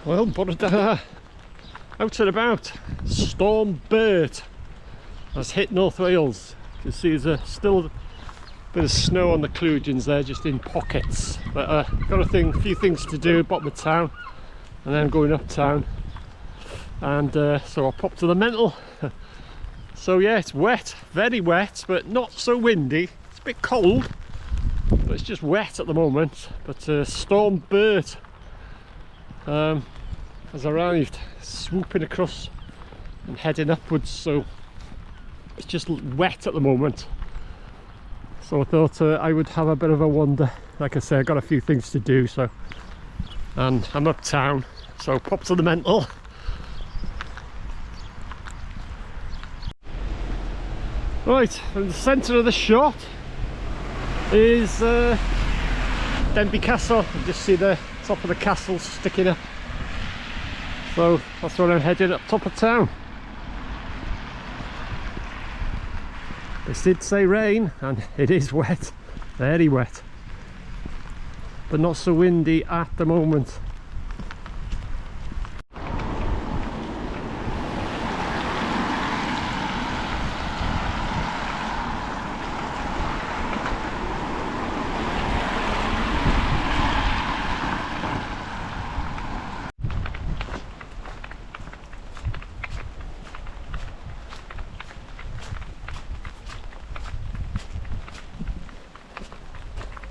Well, Bert, out and about. Storm Bert has hit North Wales. You can see there's still a bit of snow on the Cludians there, just in pockets. But got a few things to do, bottom of town, and then I'm going uptown. And so I'll pop to the mental. So yeah, it's wet, very wet, but not so windy. It's a bit cold, but it's just wet at the moment. But Storm Bert has arrived, swooping across and heading upwards, so it's just wet at the moment. So I thought I would have a bit of a wander. Like I say, I've got a few things to do, so, and I'm uptown, so pop to the mental. Right, in the centre of the shot is Denbigh Castle. You just see the top of the castle sticking up. So that's where I'm heading, up top of town. They did say rain, and it is wet, very wet, but not so windy at the moment.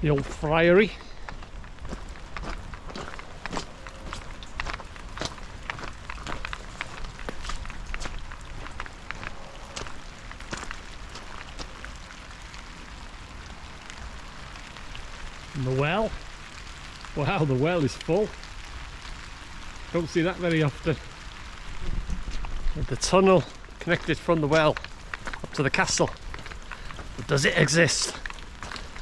The old friary. And the well. Wow, the well is full. Don't see that very often. And the tunnel connected from the well up to the castle. But does it exist?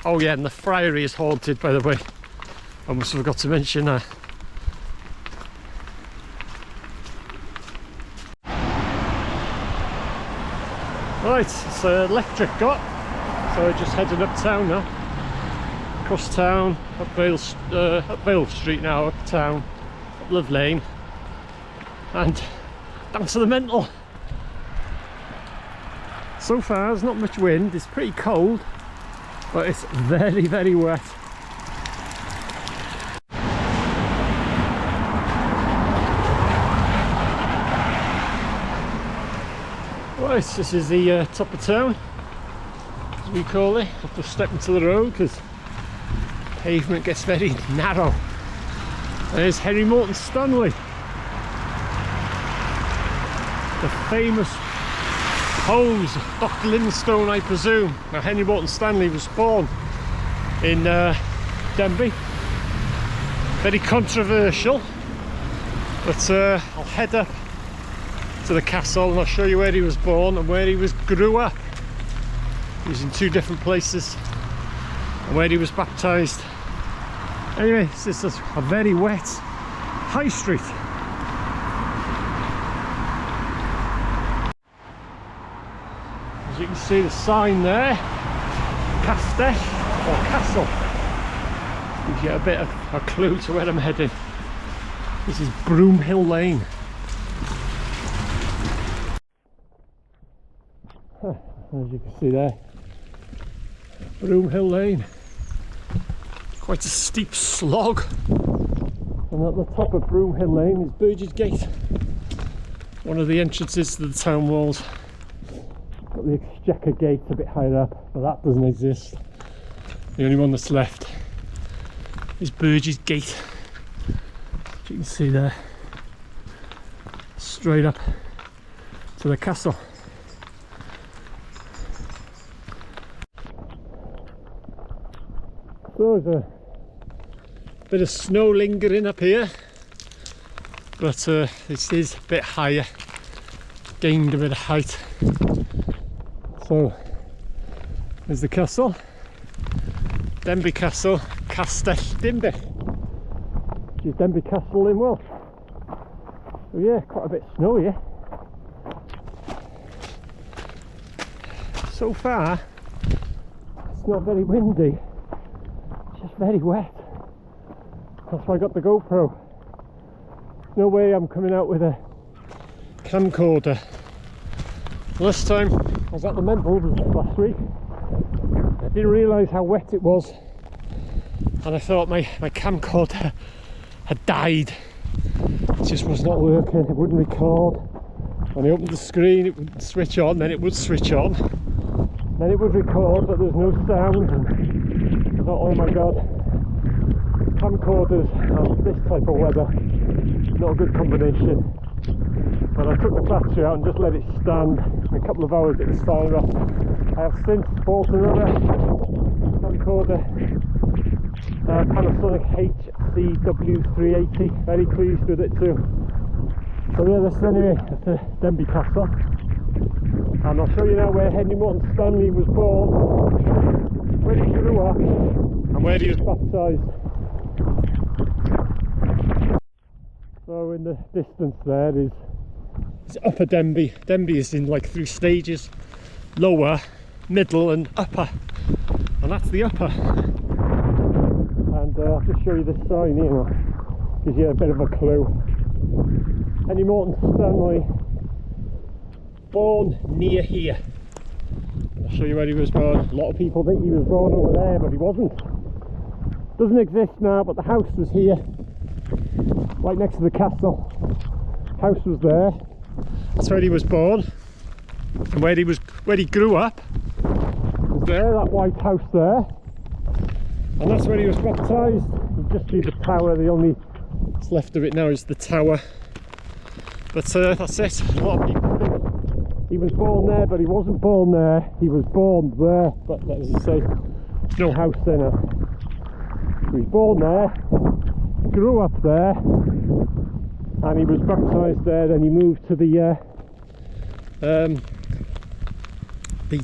Oh yeah, and the friary is haunted, by the way. I almost forgot to mention that. Right, it's electric got, so just heading uptown now. Across town, up Vale Street now, uptown, up Love Lane, and down to the mental. So far there's not much wind, it's pretty cold, but it's very, very wet. Right, this is the top of town, as we call it. Have to step into the road because pavement gets very narrow. There's Morton Stanley, the famous pose, Dr. Livingstone, I presume. Now, Henry Morton Stanley was born in Denbigh. Very controversial, but I'll head up to the castle and I'll show you where he was born and where he grew up. He was in two different places and where he was baptised. Anyway, this is a very wet high street. As you can see the sign there, Castell or Castle, gives you a bit of a clue to where I'm heading. This is Broomhill Lane. As you can see there, Broomhill Lane. Quite a steep slog. And at the top of Broomhill Lane is Burgess Gate, one of the entrances to the town walls. Got the Exchequer Gate a bit higher up, but that doesn't exist. The only one that's left is Burgess Gate, as you can see there, straight up to the castle. So there's a bit of snow lingering up here, but this is a bit higher, gained a bit of height. So there's the castle, Denbigh Castle, Castell Denbigh, which is Denbigh Castle in Welsh. So yeah, quite a bit of snow here. So far it's not very windy, it's just very wet. That's why I got the GoPro. no way I'm coming out with a camcorder. Last time I was at the mental was last week. I didn't realise how wet it was, and I thought my camcorder had died. It just was not working, it wouldn't record. When I opened the screen it would switch on, then it would switch on, then it would record, but there's no sound. And I thought, oh my god, camcorders and this type of weather, not a good combination. But I took the battery out and just let it stand. In a couple of hours it was fine. I have since bought another camcorder, Panasonic HCW380, very pleased with it too. So yeah, this anyway, at the Denbigh Castle, and I'll show you now where Henry Morton Stanley was born, where he grew up, and where he was baptised. So in the distance there is Upper Denbigh. Denbigh is in like 3 stages: lower, middle and upper, and that's the upper. And I'll just show you this sign here, gives you a bit of a clue. Henry Morton Stanley, born near here. I'll show you where he was born. A lot of people think he was born over there, but he wasn't. Doesn't exist now, but the house was here, right next to the castle. House was there. That's where he was born, and where he grew up was there, that white house there, and that's where he was baptised. You just see the tower. The only that's left of it now is the tower. But that's it. A lot of people think he was born there, but he wasn't born there. He was born there, but as I say, there's no house there now. He was born there, grew up there, and he was baptised there. Then he moved to the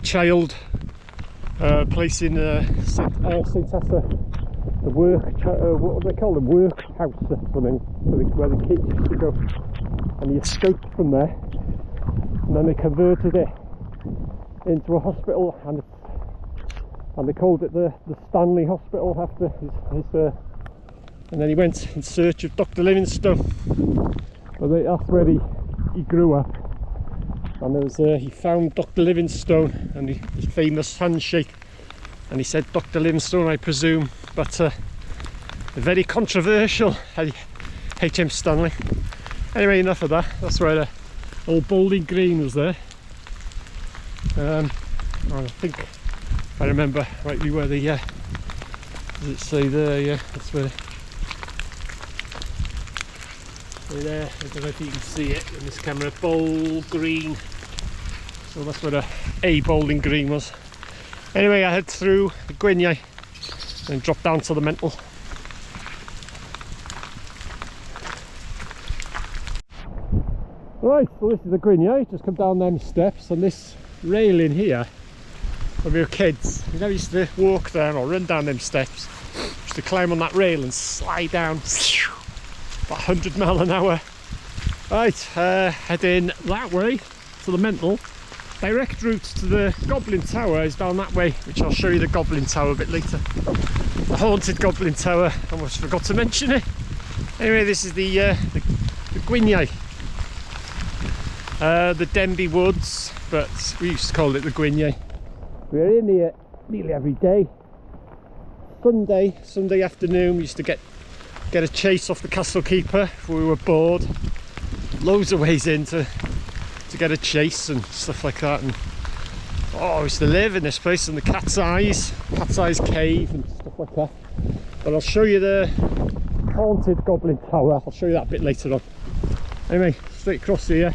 child place in St Asa, the work, what do they call them, workhouse or something, where the kids used to go. And he escaped from there, and then they converted it into a hospital, and they called it the Stanley Hospital after his and then he went in search of Dr. Livingstone. But that's where he grew up, and there was he found Dr. Livingstone and his famous handshake, and he said Dr. Livingstone, I presume, but very controversial H.M. Stanley. Anyway, enough of that. That's where the old Bowling Green was there. I think, if I remember rightly, where the does it say there? Yeah, that's where. There, I don't know if you can see it in this camera. Bowl Green. So that's where a Bowling Green was. Anyway, I head through the Gwyniau and drop down to the Mental. Right, so this is the Gwyniau. Just come down them steps, and this railing here, when we were kids, you know, we used to walk down or run down them steps, used to climb on that rail and slide down about 100 miles an hour. Right, heading that way to the Mental. Direct route to the Goblin Tower is down that way, which I'll show you the Goblin Tower a bit later. The haunted Goblin Tower, almost forgot to mention it. Anyway, this is the Gwyniau. The Denbigh Woods, but we used to call it the Gwyniau. We're in here nearly every day. Sunday afternoon, we used to get a chase off the castle keeper if we were bored. Loads of ways in to get a chase and stuff like that. And I used to live in this place, in the Cat's Eyes Cave and stuff like that. But I'll show you the haunted Goblin Tower. I'll show you that a bit later on. Anyway, straight across here.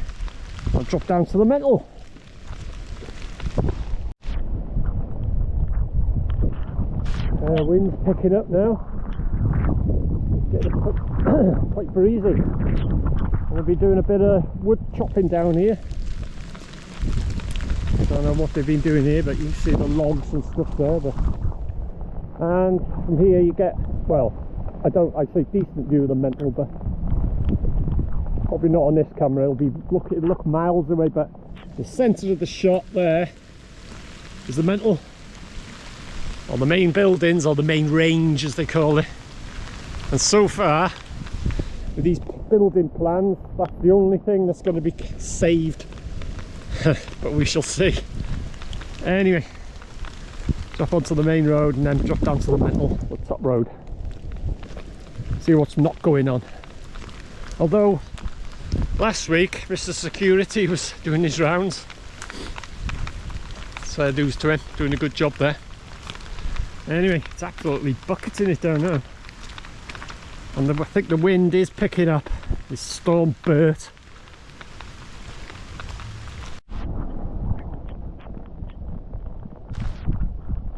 I'll drop down to the Mental. Wind's picking up now. It's getting quite breezy. We'll be doing a bit of wood chopping down here. I don't know what they've been doing here, but you can see the logs and stuff there. And from here you get, well, I'd say decent view of the Mental, but probably not on this camera. It'll look miles away, but the centre of the shot there is the Mental, or the main buildings, or the main range as they call it. And so far, with these building plans. That's the only thing that's going to be saved. But we shall see. Anyway, drop onto the main road and then drop down to the the top road. See what's not going on. Although last week Mr. Security was doing his rounds. So dues to him, doing a good job there. Anyway, it's absolutely bucketing it down now. And I think the wind is picking up. This storm Bert.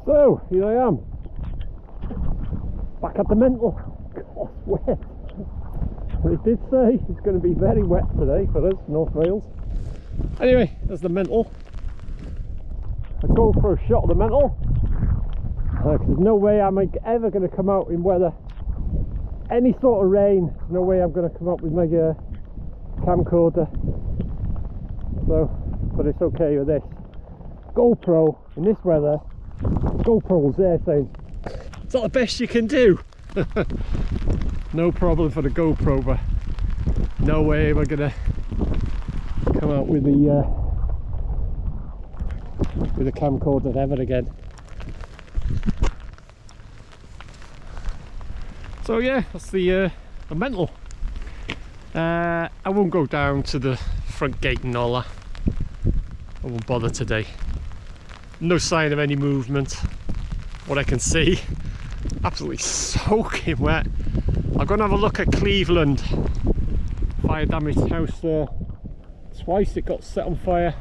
So, here I am. Back at the mental. God, wet. But it did say it's going to be very wet today for us, North Wales. Anyway, there's the mental. I go for a shot of the mental. There's no way I'm ever going to come out in weather. Any sort of rain, there's no way I'm going to come up with my camcorder. So, but it's okay with this. GoPro, in this weather, GoPro's there saying, it's not the best you can do. No problem for the GoPro, but no way we're going to come out with the camcorder ever again. So yeah, that's the mental. I won't go down to the front gate and all that. I won't bother today. No sign of any movement. What I can see, absolutely soaking wet. I'm going to have a look at Cleveland. Fire damaged house there. Twice it got set on fire.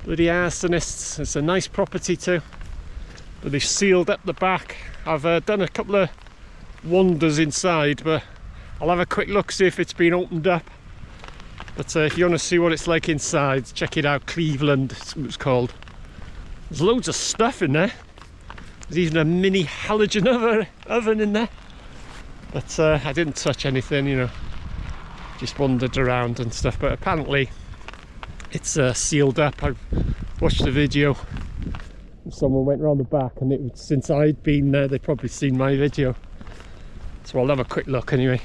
Bloody arsonists. It's a nice property too. But they've sealed up the back. I've done a couple of wonders inside, but I'll have a quick look, see if it's been opened up. But if you want to see what it's like inside, check it out. Cleveland, it's called. There's loads of stuff in there. There's even a mini halogen oven in there. But I didn't touch anything, you know. Just wandered around and stuff. But apparently it's sealed up. I watched the video. Someone went round the back, and it was, since I'd been there, they'd probably seen my video. So I'll have a quick look anyway.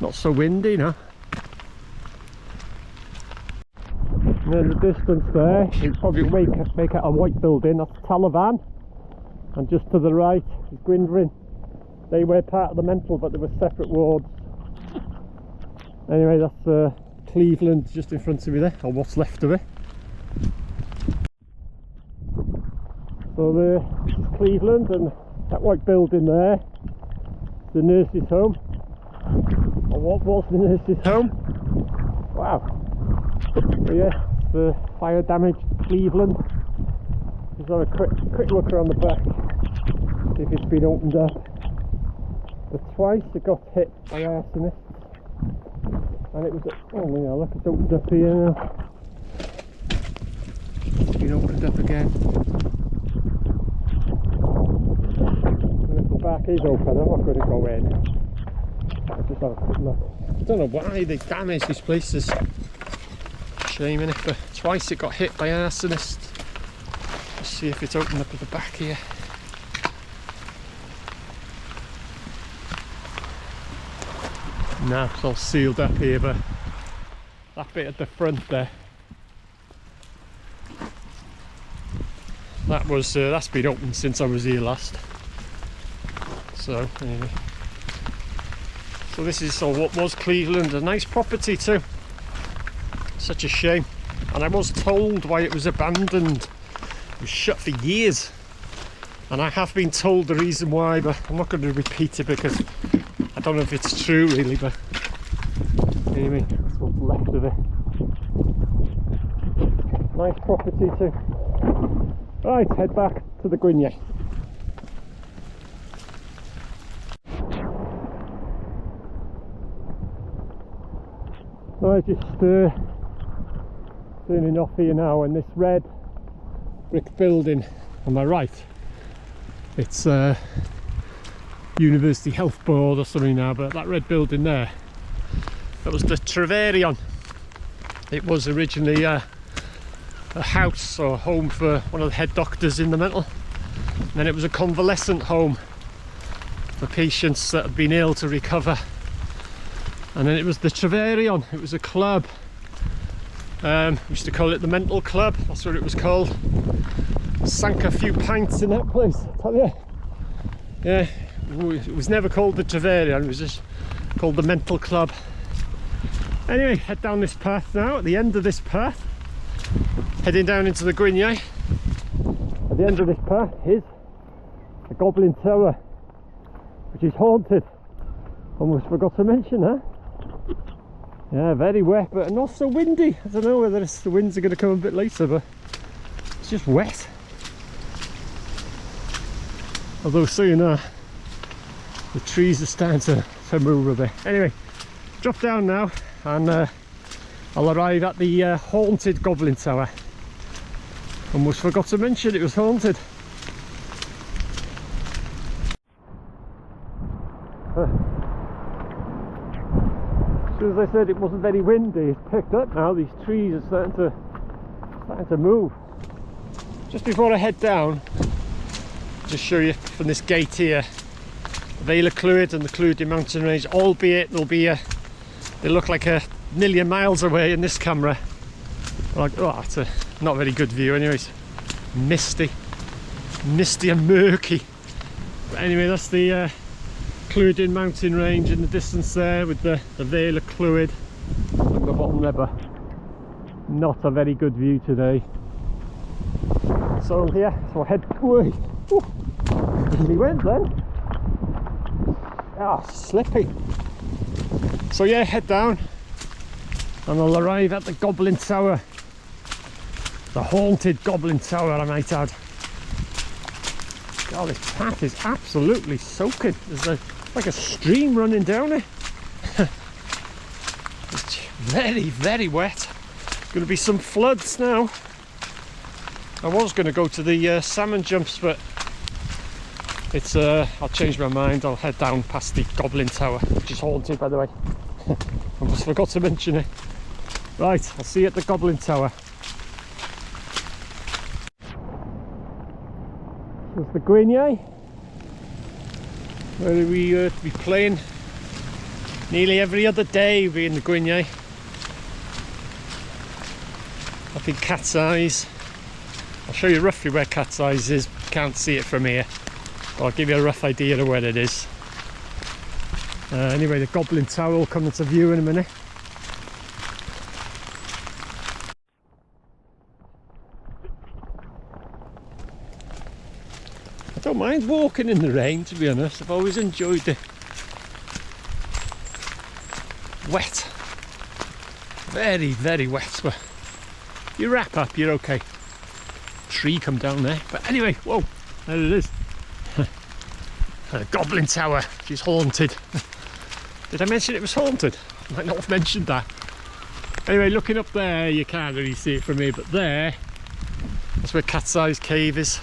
Not so windy now. And then the distance there, you probably make out a white building. That's Taliban. And just to the right is Gwynfryn. They were part of the mental, but they were separate wards. Anyway, that's Cleveland just in front of me there, or what's left of it. So this is Cleveland, and that white building there, the nurse's home. Or what was the nurse's home? Wow. So yeah, the fire damaged Cleveland. Just have a quick look around the back, see if it's been opened up. But twice it got hit by arsonists. And it was, oh yeah, look, it's opened up here now. It's been opened up again. The back is open, I'm not going to go in. I'll just have a quick look. I don't know why they damaged this place, there's shame in it, but twice it got hit by arsonists. Let's see if it's opened up at the back here. No, it's all sealed up here, but that bit at the front there, that's been open since I was here last. So anyway, so this is all what was Cleveland, a nice property too. Such a shame. And I was told why it was abandoned. It was shut for years, and I have been told the reason why, but I'm not going to repeat it because I don't know if it's true really. But anyway, that's what's left of it. Nice property too. Right, head back to the Gwynion. Right, just turning off here now, and this red brick building on my right, it's University Health Board or something now, but that red building there, that was the Treverion. It was originally a house or home for one of the head doctors in the mental, and then it was a convalescent home, for patients that have been ill to recover. And then it was the Treverion, it was a club. We used to call it the mental club, that's what it was called. Sank a few pints in that place, I tell you. Yeah, it was never called the Treverion, it was just called the mental club. Anyway, head down this path now. At the end of this path, heading down into the Gwynion. At the end of this path is the Goblin Tower, which is haunted. Almost forgot to mention that. Yeah, very wet, but not so windy. I don't know whether the winds are going to come a bit later, but it's just wet. Although saying that, the trees are starting to move a bit. Anyway, drop down now, and I'll arrive at the haunted Goblin Tower. Almost forgot to mention it was haunted. As soon as I said it wasn't very windy, it's picked up now. These trees are starting to move. Just before I head down, just show you from this gate here, Vale of Clwyd and the Clwyd mountain range, albeit they look like a million miles away in this camera. Like, oh, it's a not very good view anyways. Misty and murky. But anyway, that's the Clwyd mountain range in the distance there, with the Vale of Clwyd and the bottom river. Not a very good view today. So yeah, so I head away. He went then. Ah, slippy. So yeah, head down and I'll arrive at the Goblin Tower. The haunted Goblin Tower, I might add. God, this path is absolutely soaking. There's like a stream running down it. It's very, very wet. Going to be some floods now. I was going to go to the salmon jumps, but it's I'll change my mind. I'll head down past the Goblin Tower, which is haunted, by the way. I almost forgot to mention it. Right, I'll see you at the Goblin Tower. There's the Gwynion, where we be playing nearly every other day. We're in the Gwynion, up in Cat's Eyes. I'll show you roughly where Cat's Eyes is. Can't see it from here, but I'll give you a rough idea of where it is. Anyway, the Goblin Tower will come into view in a minute. I don't mind walking in the rain, to be honest. I've always enjoyed it. Wet. Very, very wet. But you wrap up, you're okay. Tree come down there. But anyway, whoa, there it is. The Goblin Tower. She's haunted. Did I mention it was haunted? I might not have mentioned that. Anyway, looking up there, you can't really see it from here, but there, that's where Cat's Eyes Cave is.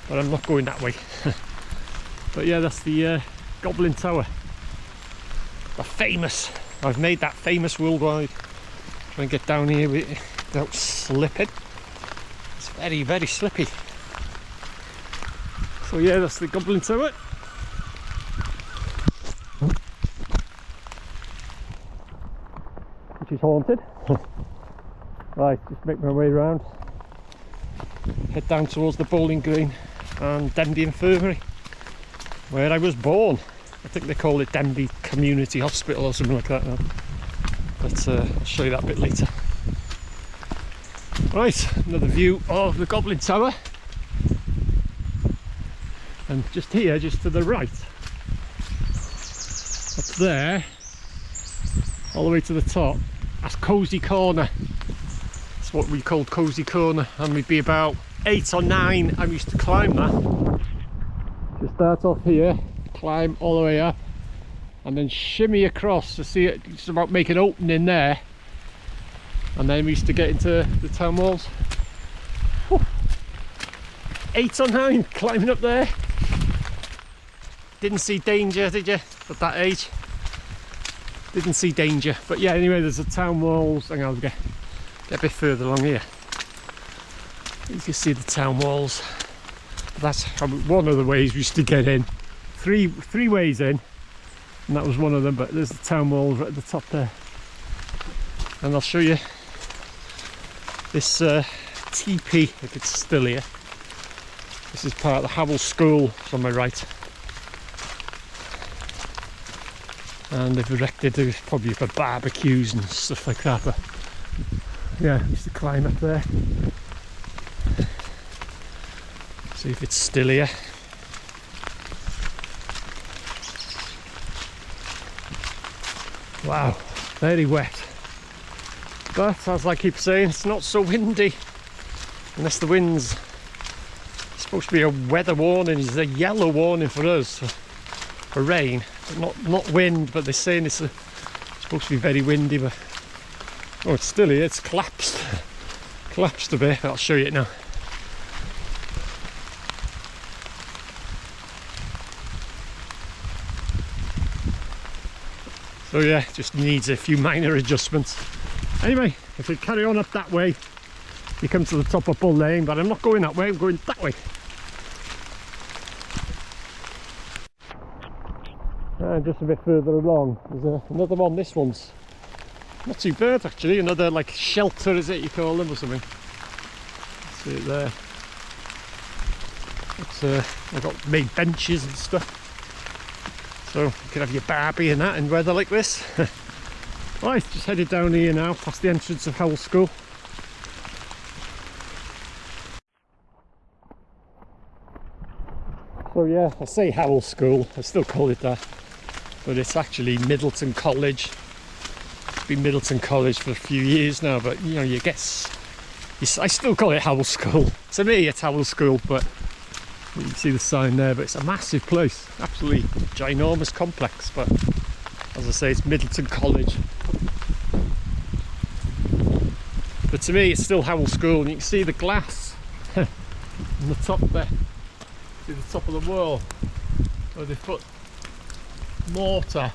But I'm not going that way. But yeah, that's the Goblin Tower. The famous, I've made that famous worldwide. Try and get down here without slipping. It's very, very slippy. So yeah, that's the Goblin Tower. Which is haunted. Right, just make my way around. Head down towards the bowling green and Denbigh Infirmary, where I was born. I think they call it Denbigh Community Hospital or something like that now. But I'll show you that a bit later. Right, another view of the Goblin Tower. And just here, just to the right, up there, all the way to the top, that's Cozy Corner. That's what we called Cozy Corner, and we'd be about 8 or 9. I used to climb that. Just start off here, climb all the way up, and then shimmy across to see it. It's about make an opening there, and then we used to get into the town walls. Whew. 8 or 9 climbing up there. Didn't see danger, did you, at that age? Didn't see danger. But yeah, anyway, there's the town walls. Hang on, I'll get a bit further along here. You can see the town walls. That's one of the ways we used to get in, three ways in, and that was one of them, but there's the town wall right at the top there. And I'll show you this teepee, if it's still here. This is part of the Howell School, it's on my right. And they've erected it probably for barbecues and stuff like that, but yeah, I used to climb up there. See if it's still here. Wow, very wet. But as I keep saying, it's not so windy. Unless the wind's supposed to be a weather warning, it's a yellow warning for us for rain. Not wind, but they're saying it's supposed to be very windy, but oh, it's still here, it's collapsed. Collapsed a bit, I'll show you it now. So yeah, just needs a few minor adjustments. Anyway, if you carry on up that way, you come to the top of Bull Lane, but I'm not going that way, I'm going that way. And just a bit further along, there's another one. This one's not too bad actually, another like shelter, is it you call them, or something. See it there. They've got made benches and stuff. So you can have your barbie and that in weather like this. Right, just headed down here now, past the entrance of Howell School. So yeah, I say Howell School, I still call it that, but it's actually Middleton College. It's been Middleton College for a few years now, but you know, I still call it Howell School. To me it's Howell School, but you can see the sign there, but it's a massive place, absolutely ginormous complex, but as I say, it's Middleton College. But to me it's still Howell School, and you can see the glass on the top there. See the top of the wall where they put mortar.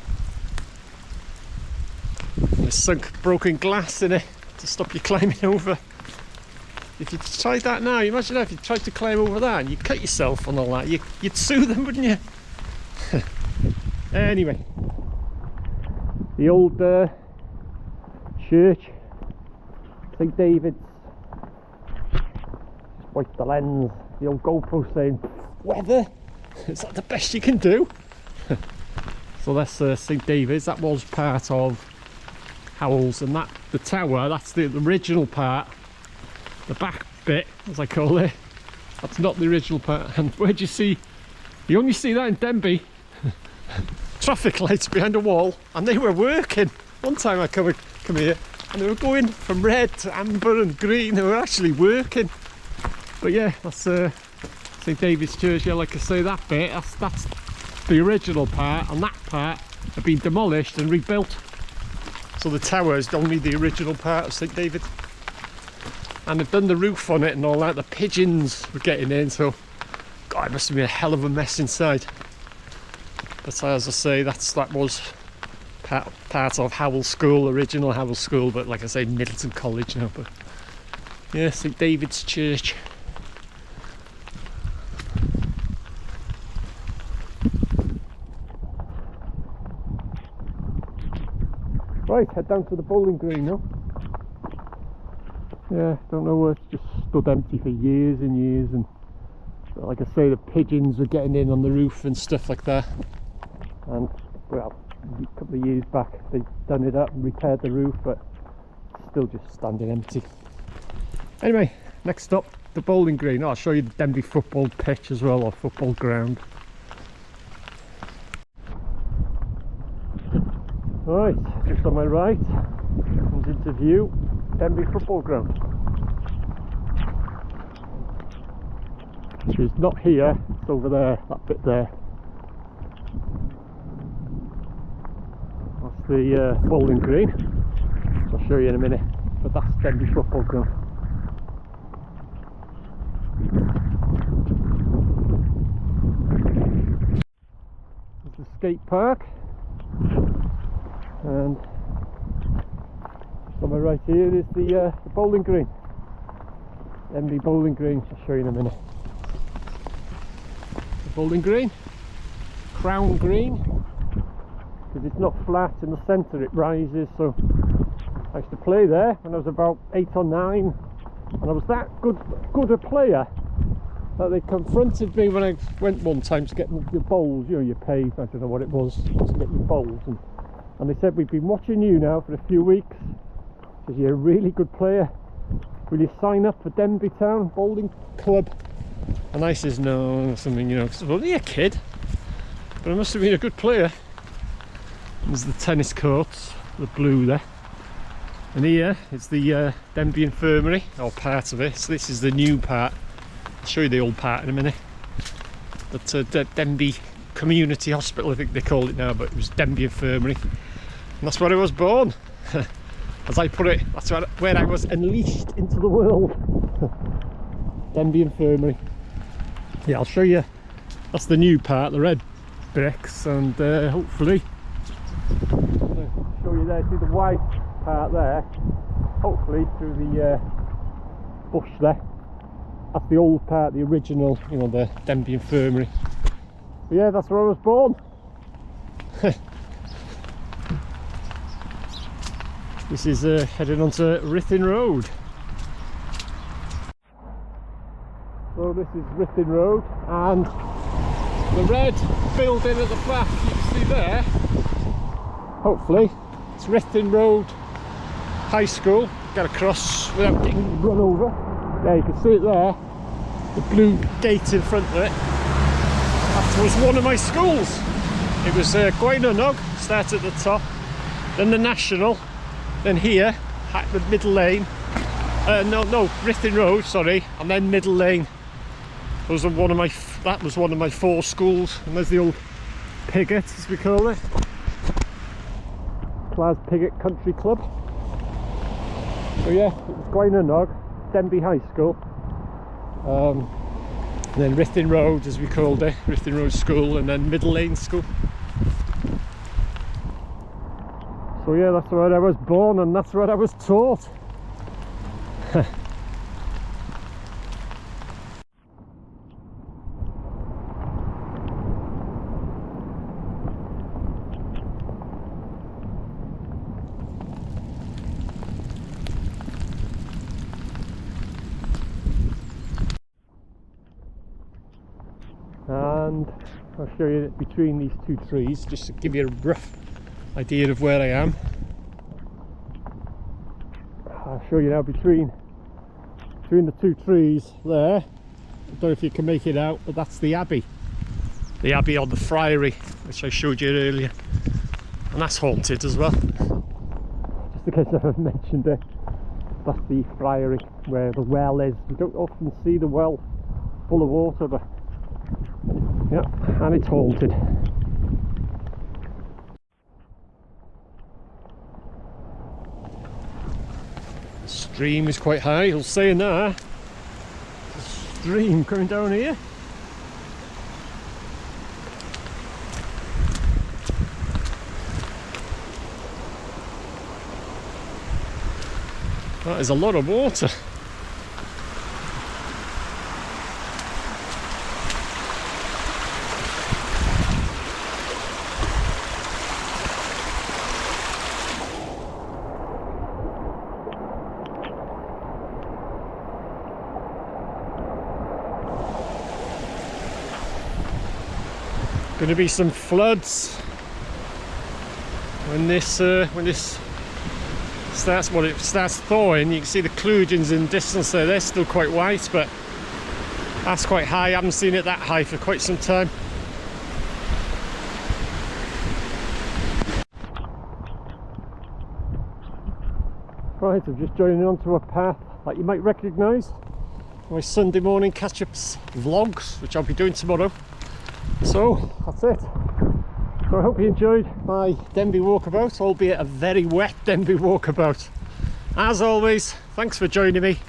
And they sunk broken glass in it to stop you climbing over. If you tried that now, imagine if you tried to climb over that and you cut yourself and all that, you'd sue them, wouldn't you? Anyway, the old church, St David's, wipe the lens, the old GoPro saying, weather, is that the best you can do? So that's St David's, that was part of Howell's, and that, the tower, that's the original part. The back bit, as I call it, that's not the original part. And where do you see, you only see that in Denbigh, traffic lights behind a wall, and they were working. One time I come here and they were going from red to amber and green, they were actually working. But yeah, that's St David's Church. Yeah, like I say, that bit, that's the original part, and that part had been demolished and rebuilt. So the tower is only the original part of St David. And they've done the roof on it and all that. The pigeons were getting in, so God, it must have been a hell of a mess inside. But as I say, that was part of Howell School, original Howell School, but like I say, Middleton College now. But yeah, St David's Church. Right, head down to the bowling green now. Yeah, don't know, it's just stood empty for years and years, and like I say, the pigeons were getting in on the roof and stuff like that. And well, a couple of years back they'd done it up and repaired the roof, but still just standing empty. Anyway, next up, the bowling green. I'll show you the Denbigh football pitch as well, or football ground. Right, just on my right comes into view Denbigh football ground, which is not here, it's over there, that bit there. That's the bowling green, so I'll show you in a minute, but that's Denbigh football ground. There's the skate park, and on my right here is the bowling green, Denbigh bowling green. I'll show you in a minute. The bowling green, crown green, because it's not flat in the centre, it rises. So I used to play there when I was about 8 or 9, and I was that good a player that they confronted me when I went one time to get your bowls. You know, you pay, I don't know what it was, to get your bowls, and they said, we've been watching you now for a few weeks, because you're a really good player, will you sign up for Denbigh Town Bowling Club? And I says no, or something, you know, because I was only a kid, but I must have been a good player. There's the tennis courts, the blue there, and here is the Denbigh Infirmary, or part of it. So this is the new part. I'll show you the old part in a minute. But Denbigh Community Hospital, I think they call it now, but it was Denbigh Infirmary, and that's where I was born. As I put it, that's where I was unleashed into the world. Denbigh Infirmary. Yeah, I'll show you. That's the new part, the red bricks, and hopefully I'll show you there. See the white part there. Hopefully through the bush there. That's the old part, the original, you know, the Denbigh Infirmary. But yeah, that's where I was born. This is heading onto Ruthin Road. So this is Ruthin Road, and the red building at the back you can see there, hopefully it's Ruthin Road High School. Get across without getting run over. There, you can see it there, the blue gate in front of it. That was one of my schools. It was Gwynonnog, started at the top, then the National, then here at the Middle Lane, Ruthin Road, sorry, and then Middle Lane. That was one of my 4 schools. And there's the old Pigott, as we call it, Class Pigott Country Club. So yeah, it was Gwynonnog, Denbigh High School, and then Ruthin Road, as we called it, Ruthin Road School, and then Middle Lane School. So yeah, that's where I was born, and that's where I was taught. And I'll show you between these 2 trees, just to give you a rough idea of where I am. I'll show you now between the 2 trees there. I don't know if you can make it out, but that's the Abbey. The Abbey on the Friary, which I showed you earlier. And that's haunted as well. Just in case I haven't mentioned it, that's the Friary, where the well is. You don't often see the well full of water, but yeah, and it's haunted. The stream is quite high, you'll see in there. The stream coming down here. That is a lot of water. Going to be some floods when this starts thawing. You can see the Cludians in distance there. They're still quite white, but that's quite high. I haven't seen it that high for quite some time. Right, I'm just joining onto a path that you might recognise. My Sunday morning catch-ups vlogs, which I'll be doing tomorrow. So that's it. So I hope you enjoyed my Denbigh walkabout, albeit a very wet Denbigh walkabout. As always, thanks for joining me,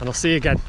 and I'll see you again.